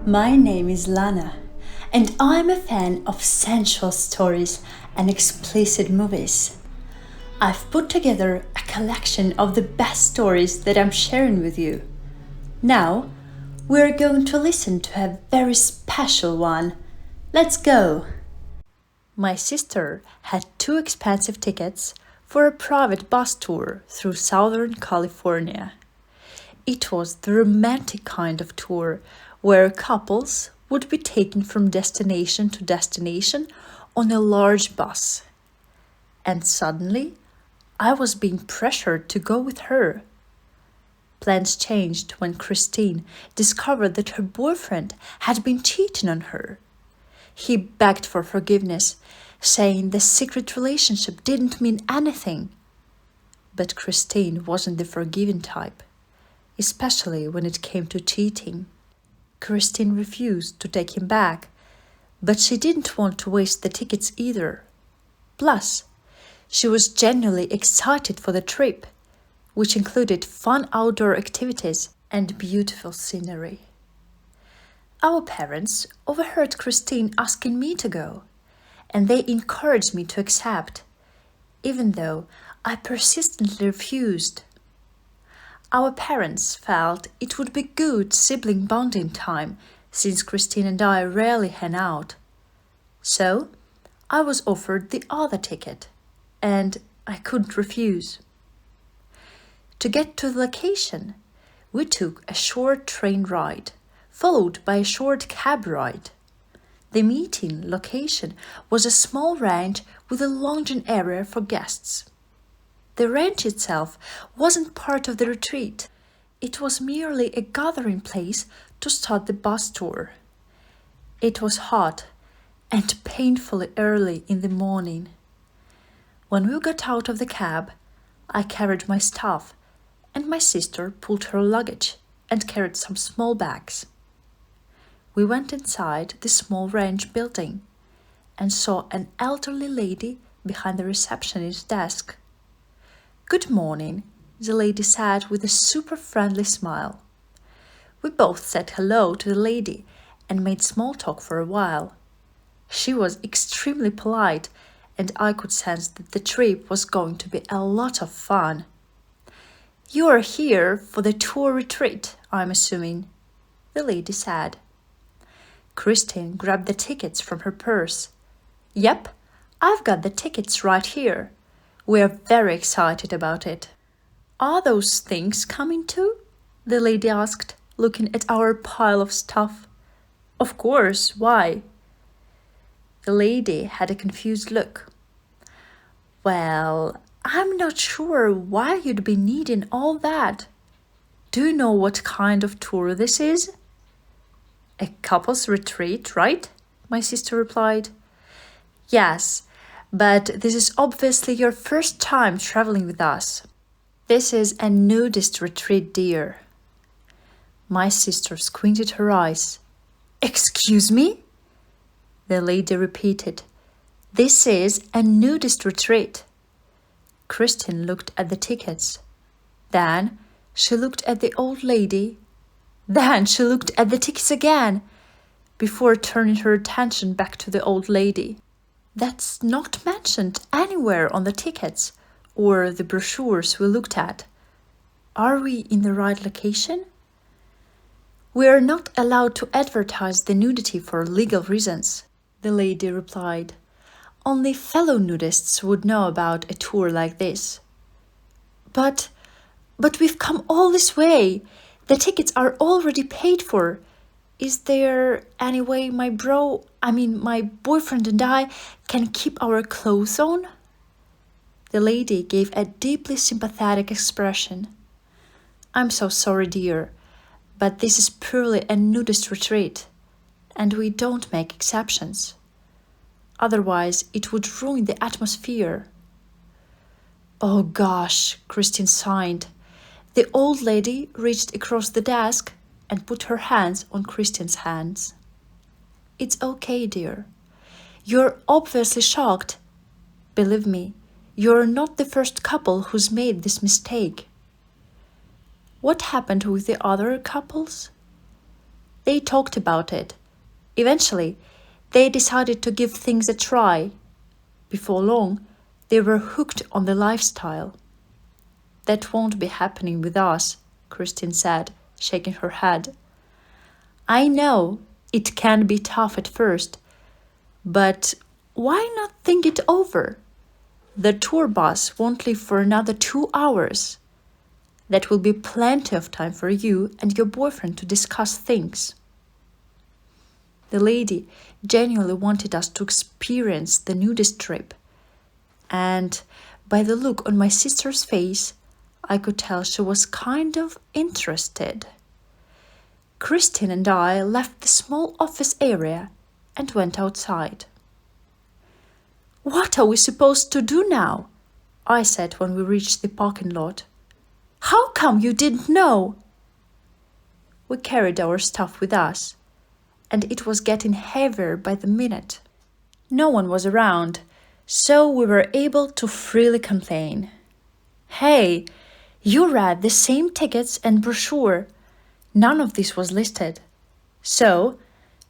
My name is Lana, and I'm a fan of sensual stories and explicit movies. I've put together a collection of the best stories that I'm sharing with you. Now, we're going to listen to a very special one. Let's go! My sister had two expensive tickets for a private bus tour through Southern California. It was the romantic kind of tour where couples would be taken from destination to destination on a large bus. And suddenly, I was being pressured to go with her. Plans changed when Christine discovered that her boyfriend had been cheating on her. He begged for forgiveness, saying the secret relationship didn't mean anything. But Christine wasn't the forgiving type, especially when it came to cheating. Christine refused to take him back, but she didn't want to waste the tickets either. Plus, she was genuinely excited for the trip, which included fun outdoor activities and beautiful scenery. Our parents overheard Christine asking me to go, and they encouraged me to accept, even though I persistently refused. Our parents felt it would be good sibling bonding time since Christine and I rarely hang out. So, I was offered the other ticket, and I couldn't refuse. To get to the location, we took a short train ride, followed by a short cab ride. The meeting location was a small ranch with a lounging area for guests. The ranch itself wasn't part of the retreat. It was merely a gathering place to start the bus tour. It was hot and painfully early in the morning. When we got out of the cab, I carried my stuff, and my sister pulled her luggage and carried some small bags. We went inside the small ranch building and saw an elderly lady behind the receptionist's desk. "Good morning," the lady said with a super friendly smile. We both said hello to the lady and made small talk for a while. She was extremely polite, and I could sense that the trip was going to be a lot of fun. "You are here for the tour retreat, I'm assuming," the lady said. Christine grabbed the tickets from her purse. "Yep, I've got the tickets right here. We are very excited about it." "Are those things coming too?" the lady asked, looking at our pile of stuff. "Of course, why?" The lady had a confused look. "Well, I'm not sure why you'd be needing all that. Do you know what kind of tour this is?" "A couple's retreat, right?" my sister replied. "Yes, but this is obviously your first time traveling with us. This is a nudist retreat, dear." My sister squinted her eyes. "Excuse me?" The lady repeated. "This is a nudist retreat." Christine looked at the tickets. Then she looked at the old lady. Then she looked at the tickets again, before turning her attention back to the old lady. "That's not mentioned anywhere on the tickets or the brochures we looked at. Are we in the right location?" "We are not allowed to advertise the nudity for legal reasons," the lady replied. "Only fellow nudists would know about a tour like this." But we've come all this way. The tickets are already paid for. Is there any way my boyfriend and I can keep our clothes on?" The lady gave a deeply sympathetic expression. "I'm so sorry, dear, but this is purely a nudist retreat, and we don't make exceptions. Otherwise, it would ruin the atmosphere." "Oh gosh," Christine sighed. The old lady reached across the desk and put her hands on Christine's hands. "It's okay, dear. You're obviously shocked. Believe me, you're not the first couple who's made this mistake." "What happened with the other couples?" They talked about it. Eventually, they decided to give things a try. Before long, they were hooked on the lifestyle. That won't be happening with us, Christine said, shaking her head. I know it can be tough at first, but why not think it over? The tour bus won't leave for another 2 hours. That will be plenty of time for you and your boyfriend to discuss things. The lady genuinely wanted us to experience the nudist trip, and by the look on my sister's face, I could tell she was kind of interested. Christine and I left the small office area and went outside. What are we supposed to do now? I said when we reached the parking lot. How come you didn't know? We carried our stuff with us, and it was getting heavier by the minute. No one was around, so we were able to freely complain. Hey, you read the same tickets and brochure. None of this was listed. So,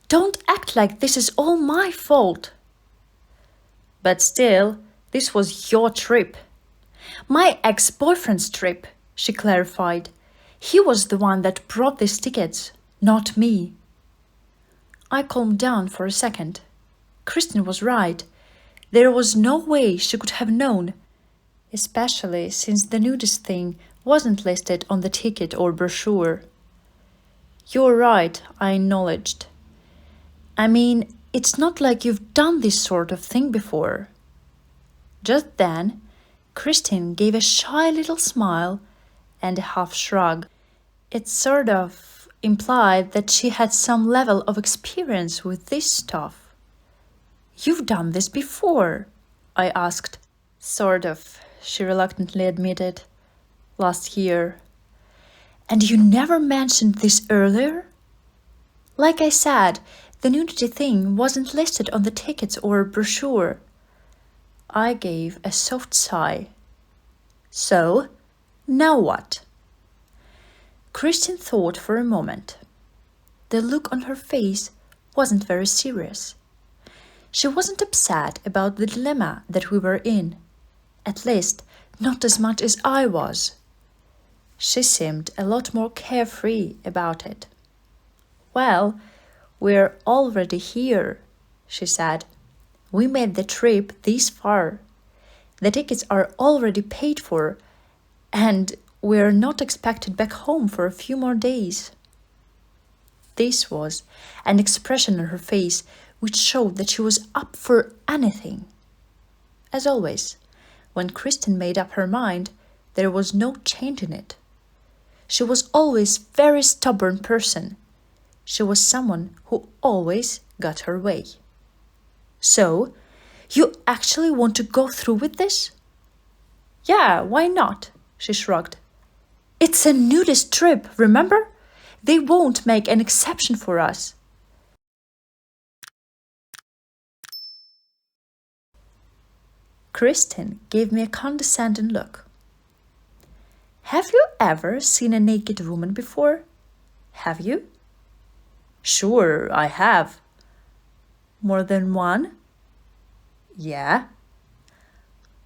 don't act like this is all my fault. But still, this was your trip. My ex-boyfriend's trip, she clarified. He was the one that brought these tickets, not me. I calmed down for a second. Kristen was right. There was no way she could have known, especially since the nudist thing wasn't listed on the ticket or brochure. You're right, I acknowledged. I mean, it's not like you've done this sort of thing before. Just then, Christine gave a shy little smile and a half shrug. It sort of implied that she had some level of experience with this stuff. You've done this before, I asked. Sort of, she reluctantly admitted. Last year. And you never mentioned this earlier? Like I said, the nudity thing wasn't listed on the tickets or brochure. I gave a soft sigh. So, now what? Christine thought for a moment. The look on her face wasn't very serious. She wasn't upset about the dilemma that we were in. At least, not as much as I was. She seemed a lot more carefree about it. Well, we're already here, she said. We made the trip this far. The tickets are already paid for, and we're not expected back home for a few more days. This was an expression on her face which showed that she was up for anything. As always, when Kristen made up her mind, there was no change in it. She was always a very stubborn person. She was someone who always got her way. So, you actually want to go through with this? Yeah, why not? She shrugged. It's a nudist trip, remember? They won't make an exception for us. Kristen gave me a condescending look. Have you ever seen a naked woman before? Have you? Sure, I have. More than one? Yeah.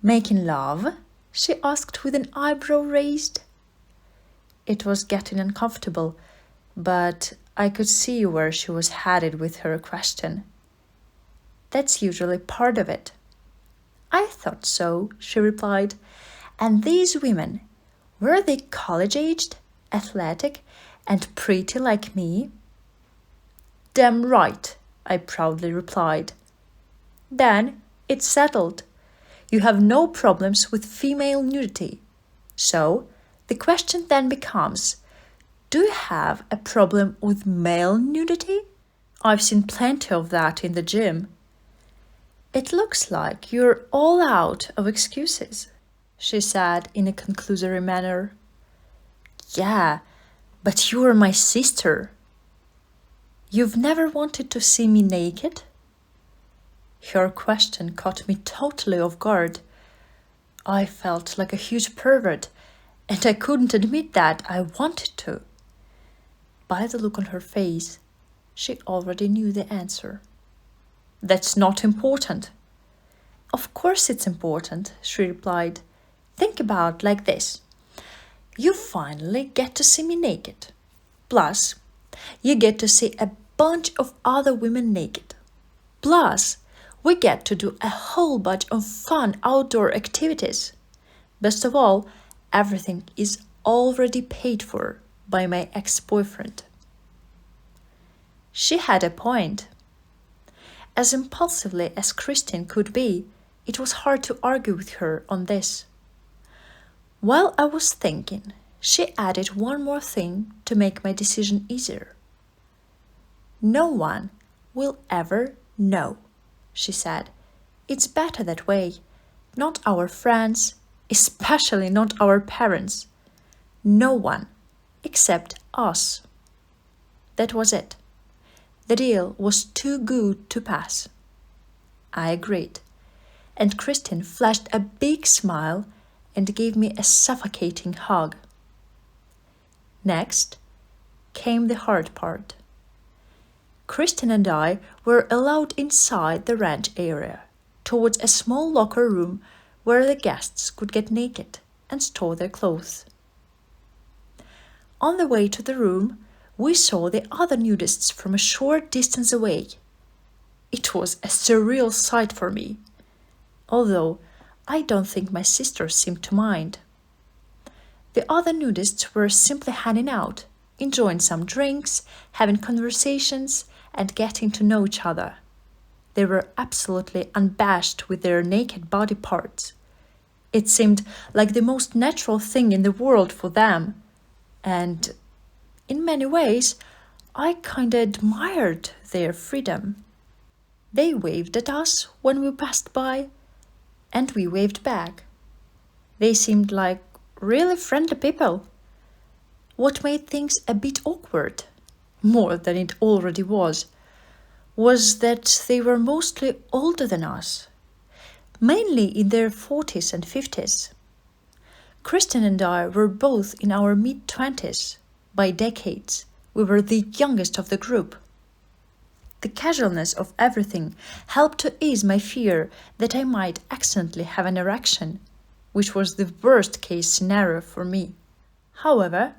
Making love? She asked with an eyebrow raised. It was getting uncomfortable, but I could see where she was headed with her question. That's usually part of it. I thought so, she replied. And these women, were they college-aged, athletic, and pretty like me? Damn right, I proudly replied. Then it's settled. You have no problems with female nudity. So the question then becomes, do you have a problem with male nudity? I've seen plenty of that in the gym. It looks like you're all out of excuses, she said in a conclusory manner. Yeah, but you're my sister. You've never wanted to see me naked? Her question caught me totally off guard. I felt like a huge pervert, and I couldn't admit that I wanted to. By the look on her face, She already knew the answer. That's not important. Of course it's important, she replied. Think about like this. You finally get to see me naked. Plus, you get to see a bunch of other women naked. Plus, we get to do a whole bunch of fun outdoor activities. Best of all, everything is already paid for by my ex-boyfriend. She had a point. As impulsively as Christine could be, it was hard to argue with her on this. While I was thinking, she added one more thing to make my decision easier. No one will ever know, she said. It's better that way. Not our friends, especially not our parents. No one, except us. That was it. The deal was too good to pass. I agreed, and Christine flashed a big smile and gave me a suffocating hug. Next came the hard part. Christine and I were allowed inside the ranch area, towards a small locker room where the guests could get naked and store their clothes. On the way to the room, we saw the other nudists from a short distance away. It was a surreal sight for me, although I don't think my sister seemed to mind. The other nudists were simply hanging out, enjoying some drinks, having conversations, and getting to know each other. They were absolutely unabashed with their naked body parts. It seemed like the most natural thing in the world for them, and in many ways, I kinda admired their freedom. They waved at us when we passed by, and we waved back. They seemed like really friendly people. What made things a bit awkward, more than it already was that they were mostly older than us, mainly in their 40s and 50s. Kristen and I were both in our mid-20s. By decades, we were the youngest of the group. The casualness of everything helped to ease my fear that I might accidentally have an erection, which was the worst-case scenario for me. However,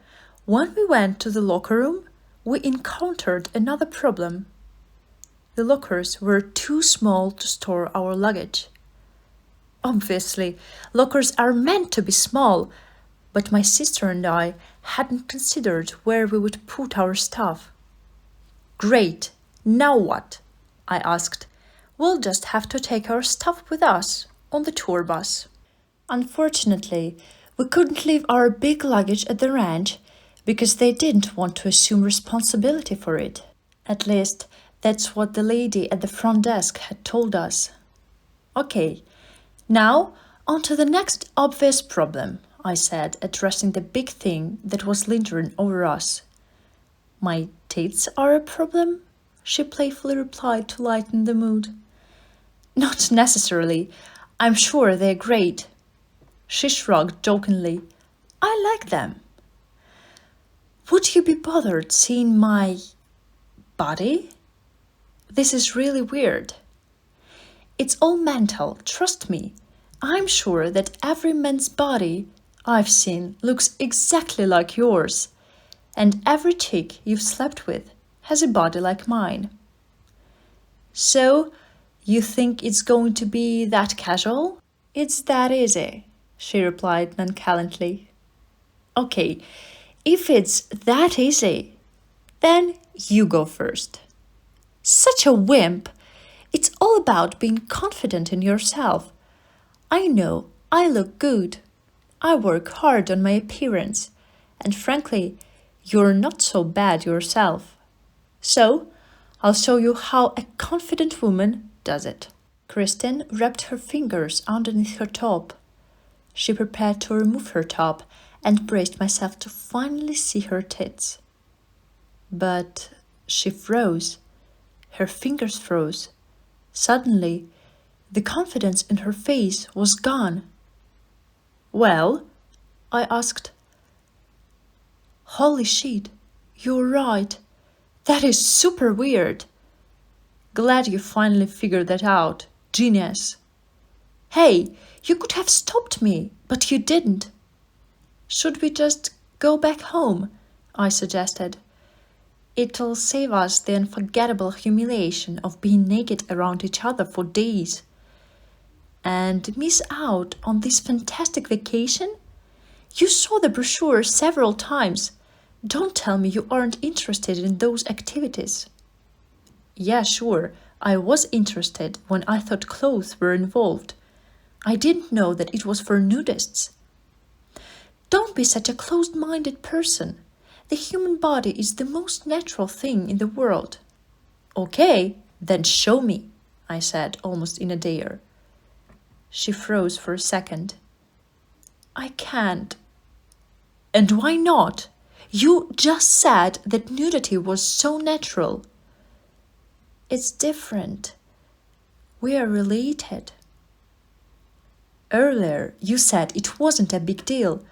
when we went to the locker room, we encountered another problem. The lockers were too small to store our luggage. Obviously, lockers are meant to be small, but my sister and I hadn't considered where we would put our stuff. Great, now what? I asked. We'll just have to take our stuff with us on the tour bus. Unfortunately, we couldn't leave our big luggage at the ranch because they didn't want to assume responsibility for it. At least, that's what the lady at the front desk had told us. Okay, now on to the next obvious problem, I said, addressing the big thing that was lingering over us. My tits are a problem? She playfully replied to lighten the mood. Not necessarily. I'm sure they're great. She shrugged jokingly. I like them. Would you be bothered seeing my body? This is really weird. It's all mental, trust me. I'm sure that every man's body I've seen looks exactly like yours, and every chick you've slept with has a body like mine. So, you think it's going to be that casual? It's that easy, she replied nonchalantly. Okay, if it's that easy, then you go first. Such a wimp! It's all about being confident in yourself. I know I look good. I work hard on my appearance. And frankly, you're not so bad yourself. So, I'll show you how a confident woman does it. Kristen wrapped her fingers underneath her top. She prepared to remove her top and braced myself to finally see her tits. But she froze. Her fingers froze. Suddenly, the confidence in her face was gone. Well? I asked. Holy shit, you're right. That is super weird. Glad you finally figured that out. Genius. Hey, you could have stopped me, but you didn't. Should we just go back home? I suggested. It'll save us the unforgettable humiliation of being naked around each other for days. And miss out on this fantastic vacation? You saw the brochure several times. Don't tell me you aren't interested in those activities. Yeah, sure, I was interested when I thought clothes were involved. I didn't know that it was for nudists. Don't be such a closed-minded person. The human body is the most natural thing in the world. Okay, then show me, I said, almost in a dare. She froze for a second. I can't. And why not? You just said that nudity was so natural. It's different. We are related. Earlier, you said it wasn't a big deal,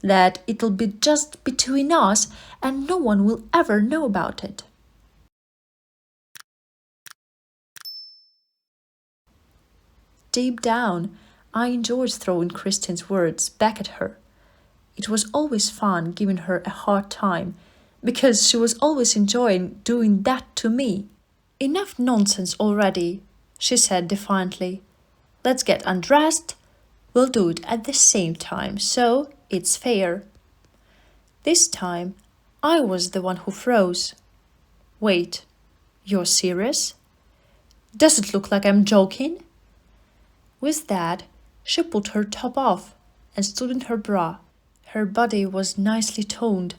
that it'll be just between us and no one will ever know about it. Deep down, I enjoyed throwing Christine's words back at her. It was always fun giving her a hard time, because she was always enjoying doing that to me. Enough nonsense already, she said defiantly. Let's get undressed. We'll do it at the same time, so it's fair. This time, I was the one who froze. Wait, you're serious? Does it look like I'm joking? With that, she put her top off and stood in her bra. Her body was nicely toned,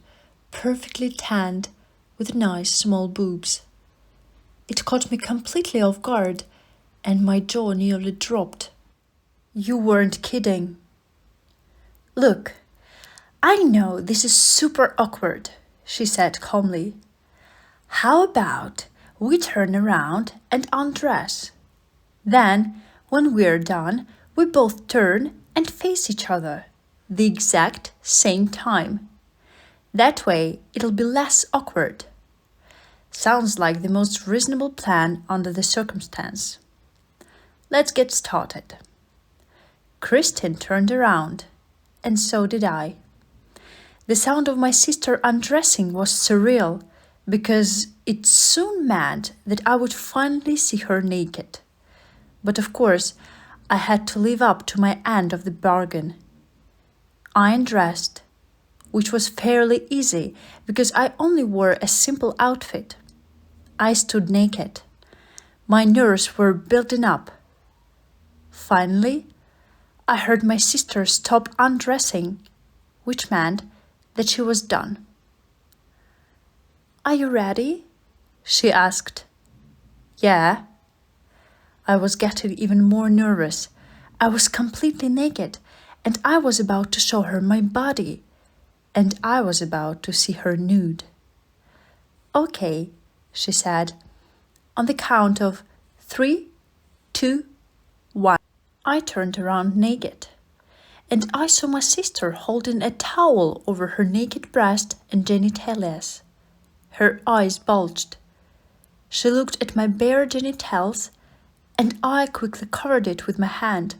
perfectly tanned, with nice small boobs. It caught me completely off guard, and my jaw nearly dropped. You weren't kidding. Look, I know this is super awkward, she said calmly. How about we turn around and undress? Then, when we're done, we both turn and face each other, the exact same time. That way, it'll be less awkward. Sounds like the most reasonable plan under the circumstance. Let's get started. Kristin turned around, and so did I. The sound of my sister undressing was surreal, because it soon meant that I would finally see her naked. But of course, I had to live up to my end of the bargain. I undressed, which was fairly easy because I only wore a simple outfit. I stood naked. My nerves were building up. Finally, I heard my sister stop undressing, which meant that she was done. Are you ready? She asked. Yeah. I was getting even more nervous. I was completely naked, and I was about to show her my body, and I was about to see her nude. Okay, she said, on the count of 3, 2, 1. I turned around naked, and I saw my sister holding a towel over her naked breast and genitalias. Her eyes bulged. She looked at my bare genitals, and I quickly covered it with my hand.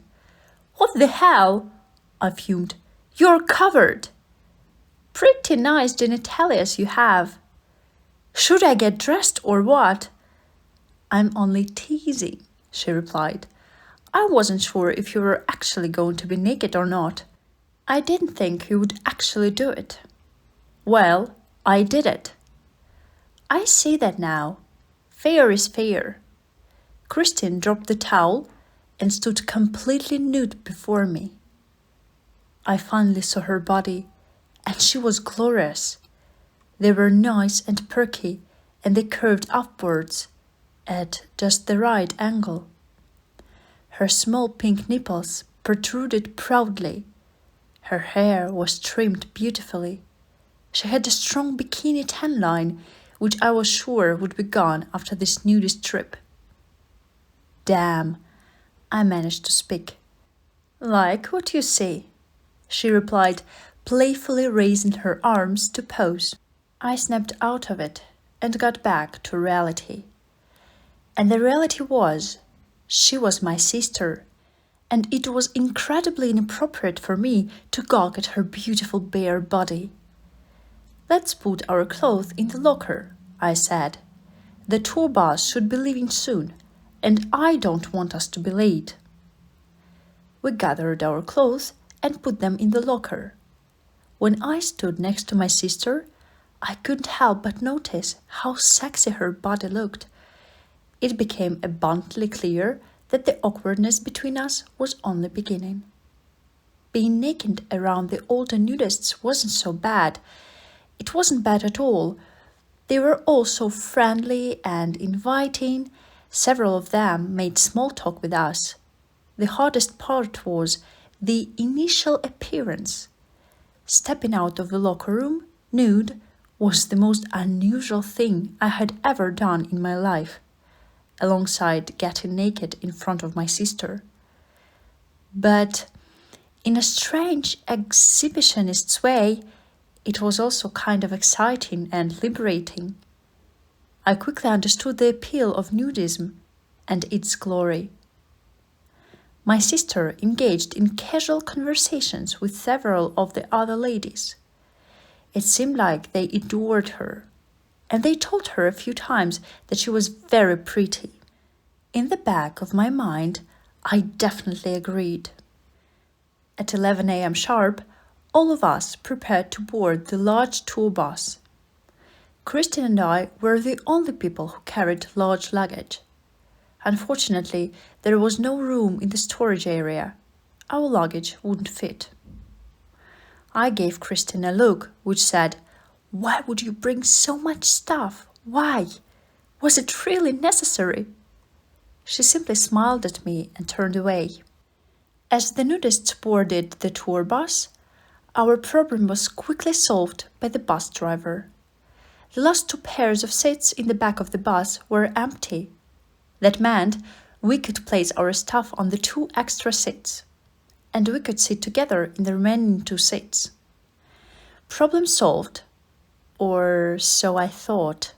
What the hell? I fumed. You're covered. Pretty nice genitalias you have. Should I get dressed or what? I'm only teasing, she replied. I wasn't sure if you were actually going to be naked or not. I didn't think you would actually do it. Well, I did it. I see that now. Fair is fair. Kristin dropped the towel and stood completely nude before me. I finally saw her body, and she was glorious. They were nice and perky, and they curved upwards at just the right angle. Her small pink nipples protruded proudly. Her hair was trimmed beautifully. She had a strong bikini tan line, which I was sure would be gone after this nudist trip. Damn, I managed to speak. Like what you see, she replied, playfully raising her arms to pose. I snapped out of it and got back to reality. And the reality was, she was my sister, and it was incredibly inappropriate for me to gawk at her beautiful bare body. "Let's put our clothes in the locker," I said. "The tour bus should be leaving soon, and I don't want us to be late." We gathered our clothes and put them in the locker. When I stood next to my sister, I couldn't help but notice how sexy her body looked. It became abundantly clear that the awkwardness between us was only beginning. Being naked around the older nudists wasn't so bad. It wasn't bad at all. They were all so friendly and inviting. Several of them made small talk with us. The hardest part was the initial appearance. Stepping out of the locker room, nude, was the most unusual thing I had ever done in my life, alongside getting naked in front of my sister. But in a strange exhibitionist's way, it was also kind of exciting and liberating. I quickly understood the appeal of nudism and its glory. My sister engaged in casual conversations with several of the other ladies. It seemed like they adored her, and they told her a few times that she was very pretty. In the back of my mind, I definitely agreed. At 11 a.m. sharp, all of us prepared to board the large tour bus. Christine and I were the only people who carried large luggage. Unfortunately, there was no room in the storage area. Our luggage wouldn't fit. I gave Christine a look which said, "Why would you bring so much stuff? Why? Was it really necessary?" She simply smiled at me and turned away. As the nudists boarded the tour bus, our problem was quickly solved by the bus driver. The last two pairs of seats in the back of the bus were empty. That meant we could place our stuff on the two extra seats, and we could sit together in the remaining two seats. Problem solved, or so I thought.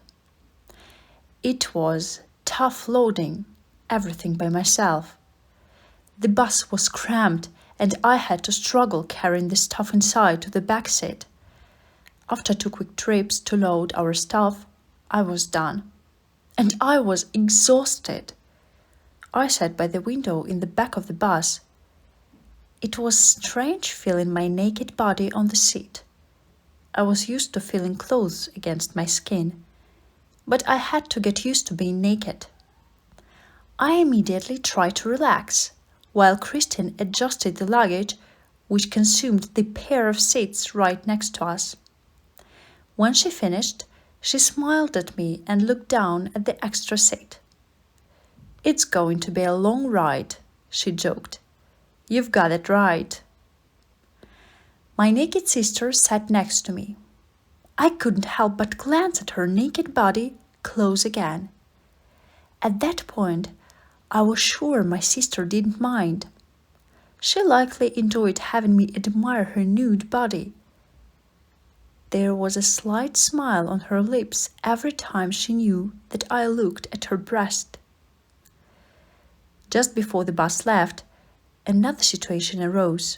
It was tough loading everything by myself. The bus was cramped, and I had to struggle carrying the stuff inside to the back seat. After 2 quick trips to load our stuff, I was done. And I was exhausted. I sat by the window in the back of the bus. It was strange feeling my naked body on the seat. I was used to feeling clothes against my skin, but I had to get used to being naked. I immediately tried to relax, while Christine adjusted the luggage, which consumed the pair of seats right next to us. When she finished, she smiled at me and looked down at the extra seat. "It's going to be a long ride," she joked. "You've got it right." My naked sister sat next to me. I couldn't help but glance at her naked body close again. At that point, I was sure my sister didn't mind. She likely enjoyed having me admire her nude body. There was a slight smile on her lips every time she knew that I looked at her breast. Just before the bus left, another situation arose.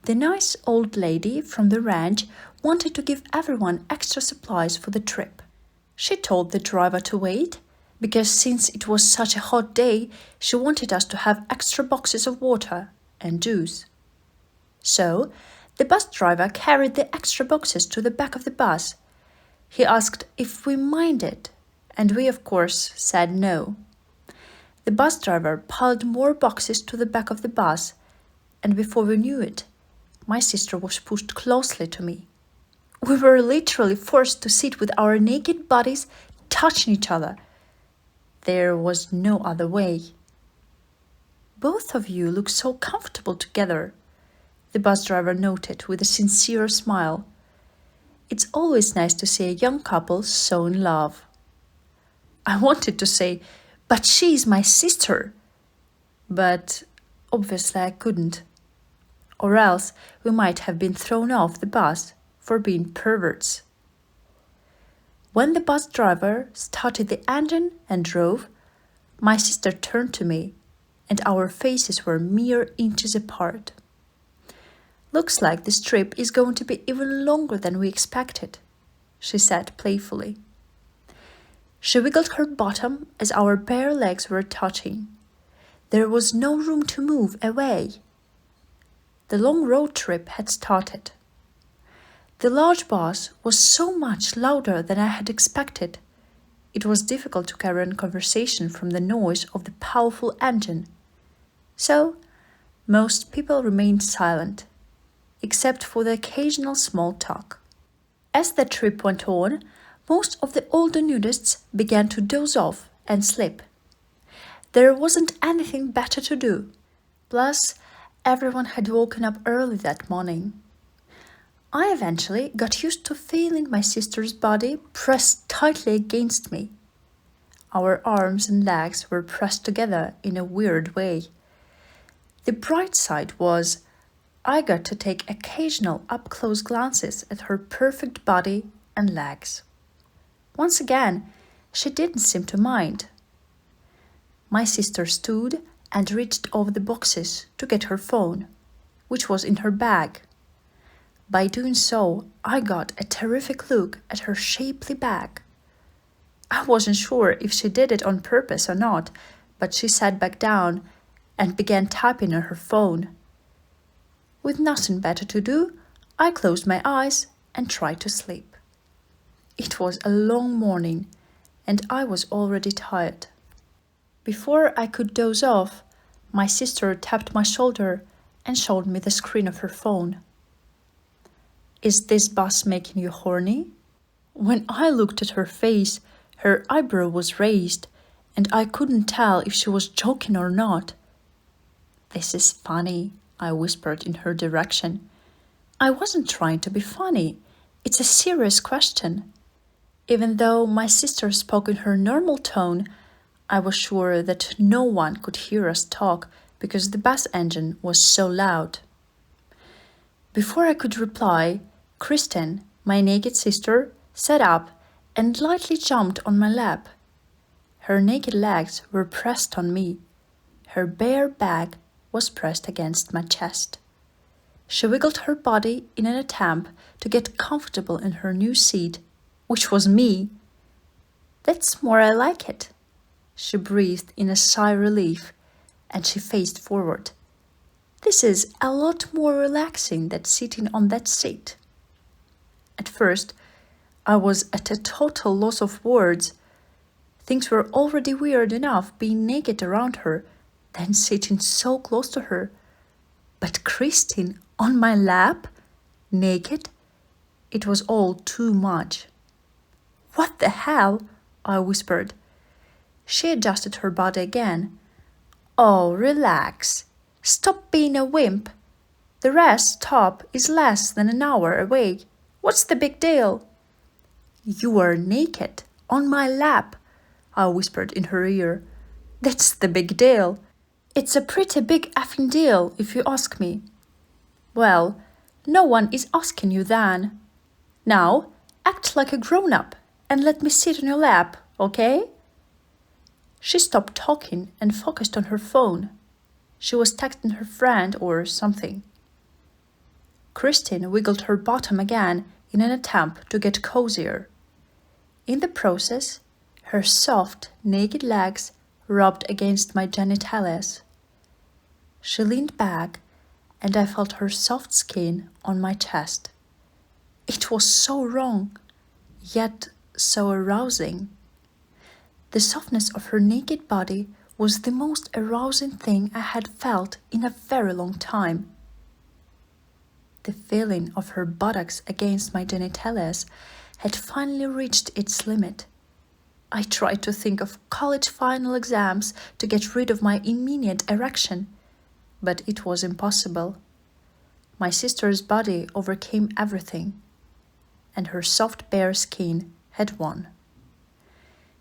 The nice old lady from the ranch wanted to give everyone extra supplies for the trip. She told the driver to wait, because since it was such a hot day, she wanted us to have extra boxes of water and juice. So, the bus driver carried the extra boxes to the back of the bus. He asked if we minded, and we of course said no. The bus driver piled more boxes to the back of the bus, and before we knew it, my sister was pushed closely to me. We were literally forced to sit with our naked bodies touching each other. There was no other way. "Both of you look so comfortable together," the bus driver noted with a sincere smile. "It's always nice to see a young couple so in love." I wanted to say, "But she's my sister," but obviously I couldn't. or else we might have been thrown off the bus for being perverts. When the bus driver started the engine and drove, my sister turned to me, and our faces were mere inches apart. "Looks like this trip is going to be even longer than we expected," she said playfully. She wiggled her bottom as our bare legs were touching. There was no room to move away. The long road trip had started. The large bus was so much louder than I had expected. It was difficult to carry on conversation from the noise of the powerful engine. So, most people remained silent, except for the occasional small talk. As the trip went on, most of the older nudists began to doze off and sleep. There wasn't anything better to do. Plus, everyone had woken up early that morning. I eventually got used to feeling my sister's body pressed tightly against me. Our arms and legs were pressed together in a weird way. The bright side was I got to take occasional up-close glances at her perfect body and legs. Once again, she didn't seem to mind. My sister stood and reached over the boxes to get her phone, which was in her bag. By doing so, I got a terrific look at her shapely bag. I wasn't sure if she did it on purpose or not, but she sat back down and began typing on her phone. With nothing better to do, I closed my eyes and tried to sleep. It was a long morning, and I was already tired. Before I could doze off, my sister tapped my shoulder and showed me the screen of her phone. "Is this bus making you horny?" When I looked at her face, her eyebrow was raised, and I couldn't tell if she was joking or not. "This is funny," I whispered in her direction. I wasn't trying to be funny. It's a serious question. Even though my sister spoke in her normal tone, I was sure that no one could hear us talk because the bus engine was so loud. Before I could reply, Kristen, my naked sister, sat up and lightly jumped on my lap. Her naked legs were pressed on me. Her bare back was pressed against my chest. She wiggled her body in an attempt to get comfortable in her new seat, which was me. "That's more I like it." She breathed in a sigh of relief, and she faced forward. "This is a lot more relaxing than sitting on that seat." At first, I was at a total loss of words. Things were already weird enough being naked around her, then sitting so close to her. But Christine on my lap, naked? It was all too much. "What the hell?" I whispered. She adjusted her body again. "Oh, relax. Stop being a wimp. The rest stop is less than an hour away. What's the big deal?" "You are naked, on my lap," I whispered in her ear. "That's the big deal. It's a pretty big effing deal, if you ask me." "Well, no one is asking you then. Now, act like a grown-up and let me sit on your lap, okay?" She stopped talking and focused on her phone. She was texting her friend or something. Christine wiggled her bottom again in an attempt to get cozier. In the process, her soft, naked legs rubbed against my genitalias. She leaned back, and I felt her soft skin on my chest. It was so wrong, yet so arousing. The softness of her naked body was the most arousing thing I had felt in a very long time. The feeling of her buttocks against my genitalias had finally reached its limit. I tried to think of college final exams to get rid of my immediate erection, but it was impossible. My sister's body overcame everything, and her soft bare skin had won.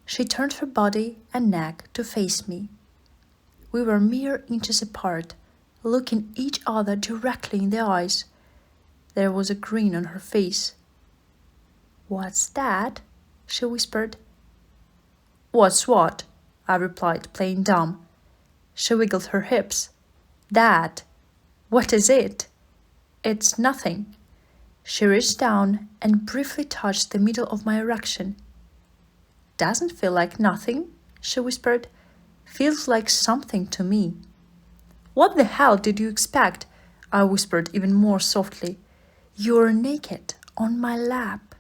She turned her body and neck to face me. We were mere inches apart, looking each other directly in the eyes. There was a grin on her face. "What's that?" she whispered. "What's what?" I replied, playing dumb. She wiggled her hips. "That. What is it?" "It's nothing." She reached down and briefly touched the middle of my erection. "Doesn't feel like nothing," she whispered. "Feels like something to me." "What the hell did you expect?" I whispered even more softly. "You're naked on my lap."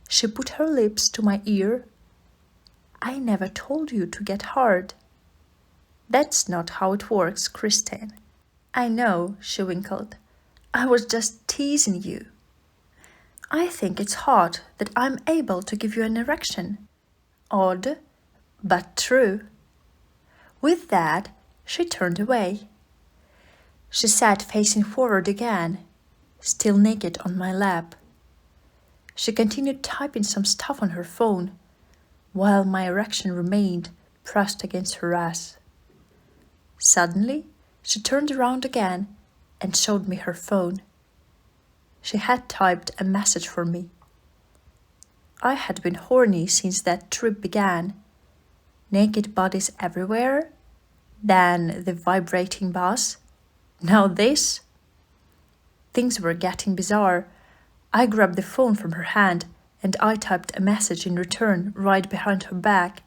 She put her lips to my ear. "I never told you to get hard." "That's not how it works, Christine." "I know," she winkled. "I was just teasing you." "I think it's hot that I'm able to give you an erection." Odd, but true. With that, she turned away. She sat facing forward again, still naked on my lap. She continued typing some stuff on her phone, while my erection remained pressed against her ass. Suddenly, she turned around again and showed me her phone. She had typed a message for me. I had been horny since that trip began. Naked bodies everywhere, then the vibrating bass, now this. Things were getting bizarre. I grabbed the phone from her hand and I typed a message in return right behind her back.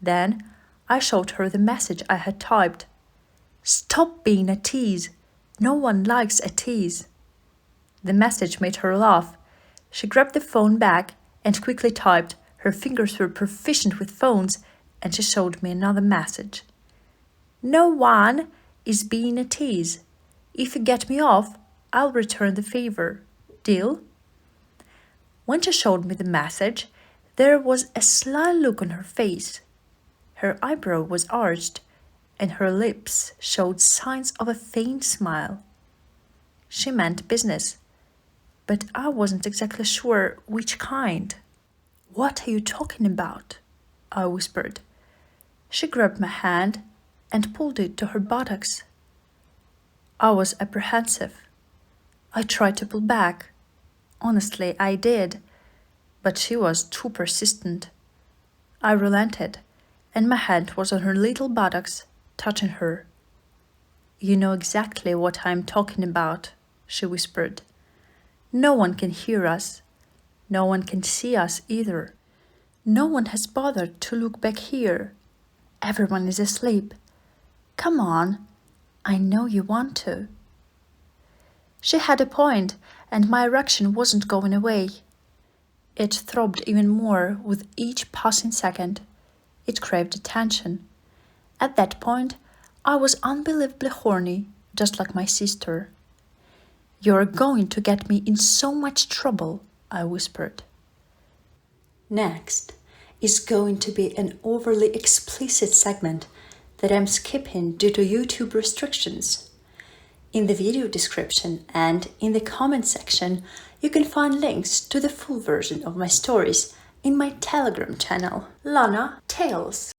Then I showed her the message I had typed. "Stop being a tease. No one likes a tease." The message made her laugh. She grabbed the phone back and quickly typed. Her fingers were proficient with phones, and she showed me another message. "No one is being a tease. If you get me off, I'll return the favor. Deal?" When she showed me the message, there was a sly look on her face. Her eyebrow was arched, and her lips showed signs of a faint smile. She meant business, but I wasn't exactly sure which kind. "What are you talking about?" I whispered. She grabbed my hand and pulled it to her buttocks. I was apprehensive. I tried to pull back. Honestly, I did, but she was too persistent. I relented, and my hand was on her little buttocks, touching her. "You know exactly what I'm talking about," she whispered. "No one can hear us. No one can see us either. No one has bothered to look back here. Everyone is asleep. Come on, I know you want to." She had a point, and my erection wasn't going away. It throbbed even more with each passing second. It craved attention. At that point, I was unbelievably horny, just like my sister. "You're going to get me in so much trouble," I whispered. Next is going to be an overly explicit segment that I'm skipping due to YouTube restrictions. In the video description and in the comment section, you can find links to the full version of my stories in my Telegram channel, Lana Tales.